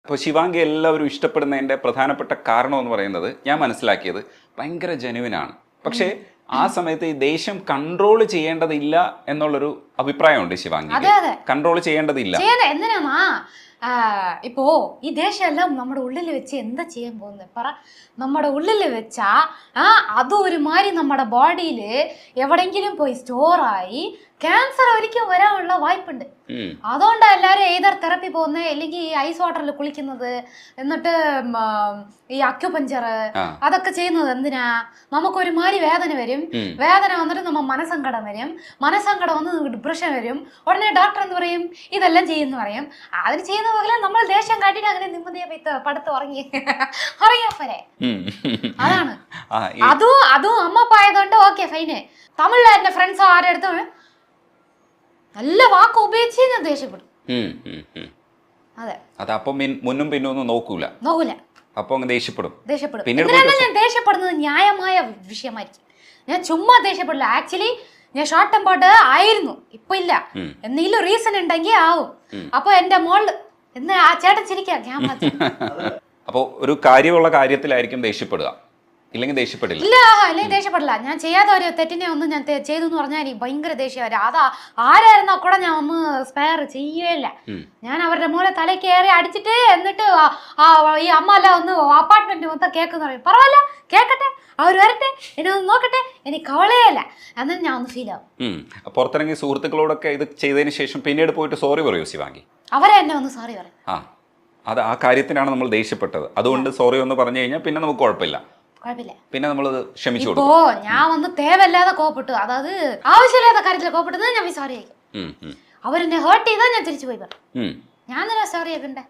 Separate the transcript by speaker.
Speaker 1: അപ്പോൾ ശിവാംഗി എല്ലാവരും ഇഷ്ടപ്പെടുന്നതിൻ്റെ പ്രധാനപ്പെട്ട കാരണം എന്ന് പറയുന്നത് ഞാൻ മനസ്സിലാക്കിയത് ഭയങ്കര ജെനുവിനാണ്. പക്ഷേ ആ സമയത്ത് ഈ ദേഷ്യം കൺട്രോൾ ചെയ്യേണ്ടതില്ല എന്നുള്ളൊരു അഭിപ്രായമുണ്ട് ശിവാംഗി. കൺട്രോൾ ചെയ്യേണ്ടതില്ല.
Speaker 2: എന്തിനാ ഇപ്പോ ഈ ദേഷ്യമെല്ലാം നമ്മുടെ ഉള്ളിൽ വെച്ച് എന്താ ചെയ്യാൻ പോകുന്നത് പറ. നമ്മുടെ ഉള്ളിൽ വെച്ചാ അതും ഒരുമാതിരി നമ്മുടെ ബോഡിയിൽ എവിടെങ്കിലും പോയി സ്റ്റോറായി ക്യാൻസർ ഒരിക്കലും വരാനുള്ള വായ്പുണ്ട്. അതുകൊണ്ടാണ് എല്ലാവരും ഏതർ തെറപ്പി പോകുന്നത്, അല്ലെങ്കിൽ ഈ ഐസ് വാട്ടറിൽ കുളിക്കുന്നത്, എന്നിട്ട് ഈ അക്യുപഞ്ചർ അതൊക്കെ ചെയ്യുന്നത് എന്തിനാ? നമുക്കൊരുമാതിരി വേദന വരും, വേദന വന്നിട്ട് നമ്മ മനസ്സങ്കടം വരും, മനസ്സങ്കടം വന്ന് ഡിപ്രഷൻ വരും. ഉടനെ ഡോക്ടർ എന്ത് പറയും? ഇതെല്ലാം ചെയ്യുന്ന പറയും. അതിന് ചെയ്യുന്ന പോലെ നമ്മൾ ദേഷ്യം കാട്ടിട്ട് അങ്ങനെ നിമ്മതിയെ പോയി പടുത്ത് ഉറങ്ങിയാ പോരെ. അതാണ് അതും അമ്മ പായതുകൊണ്ട് ഓക്കെ ഫൈന്. തമിഴിലെ എന്റെ ഫ്രണ്ട്സ് ആരുടെ അടുത്തും നല്ല വാക്ക് ഉപയോഗിച്ച് ഞാൻ ദേഷ്യപ്പെടും. അതെ,
Speaker 1: അതപ്പം മുന്നും പിന്നും ഒന്നും നോക്കൂല. അപ്പൊ ദേഷ്യപ്പെടും.
Speaker 2: ഞാൻ ദേഷ്യപ്പെടുന്നത് ന്യായമായ വിഷയമായിരിക്കും. ഞാൻ ചുമ്മാ ദേഷ്യപ്പെടില്ല. ആക്ച്വലി ഞാൻ ഷോർട്ട് ടെമ്പേർഡ് ആയിരുന്നു, ഇപ്പൊ ഇല്ല. എന്തെങ്കിലും റീസൺ ഉണ്ടെങ്കിൽ ആവും. അപ്പൊ എന്റെ മോള് എന്ന് ആ ചേട്ടൻ ചിരിക്കാം.
Speaker 1: അപ്പൊ ഒരു കാര്യമുള്ള കാര്യത്തിലായിരിക്കും ദേഷ്യപ്പെടുക, ഇല്ലെങ്കിൽ ദേഷ്യപ്പെടില്ല.
Speaker 2: അല്ലെങ്കിൽ ദേഷ്യപ്പെടില്ല. ഞാൻ ചെയ്യാത്ത ഒരു തെറ്റിനെ ഒന്ന് ഞാൻ ചെയ്തു എന്ന് പറഞ്ഞാൽ എനിക്ക് ഭയങ്കര ദേഷ്യം വരും. അതാ ആരായിരുന്നോ കൂടെ ഞാൻ ഒന്ന് സ്പെയർ ചെയ്യേയില്ല. ഞാൻ അവരുടെ മൂല തല കയറി അടിച്ചിട്ട് എന്നിട്ട് ഈ അമ്മ അല്ല ഒന്ന് അപ്പാർട്ട്മെന്റ് മൊത്തം കേൾക്കുന്ന പറയും. പറവല്ല, കേൾക്കട്ടെ, അവർ വരട്ടെ, എന്നെ ഒന്ന് നോക്കട്ടെ, എനിക്ക് കവളയല്ല എന്നിട്ട് ഞാൻ ഒന്ന് ഫീൽ ആവും.
Speaker 1: പുറത്തിറങ്ങി സുഹൃത്തുക്കളോടൊക്കെ ഇത് ചെയ്തതിന് ശേഷം പിന്നീട് പോയിട്ട് സോറി പറയൂ ശിവാംഗി?
Speaker 2: അവരെ എന്നെ ഒന്ന് സോറി പറയും.
Speaker 1: അത് ആ കാര്യത്തിനാണ് നമ്മൾ ദേഷ്യപ്പെട്ടത്, അതുകൊണ്ട് സോറി ഒന്ന് പറഞ്ഞു കഴിഞ്ഞാൽ പിന്നെ നമുക്ക് കുഴപ്പമില്ല, പിന്നെ നമ്മളത് ക്ഷമിച്ചു കൊടുക്കും.
Speaker 2: ഇപ്പോ ഞാൻ വന്ന് തേവല്ലാതെ കോപ്പിട്ടു, അതായത് ആവശ്യമില്ലാത്ത കാര്യത്തിൽ കോപ്പിട്ടത് ഞാൻ സോറി ആയിരിക്കും. അവരെന്നെ ഹേർട്ട് ചെയ്താൽ ഞാൻ തിരിച്ചു പോയി പറഞ്ഞു. ഞാൻ സോറി ആക്കണ്ടേ?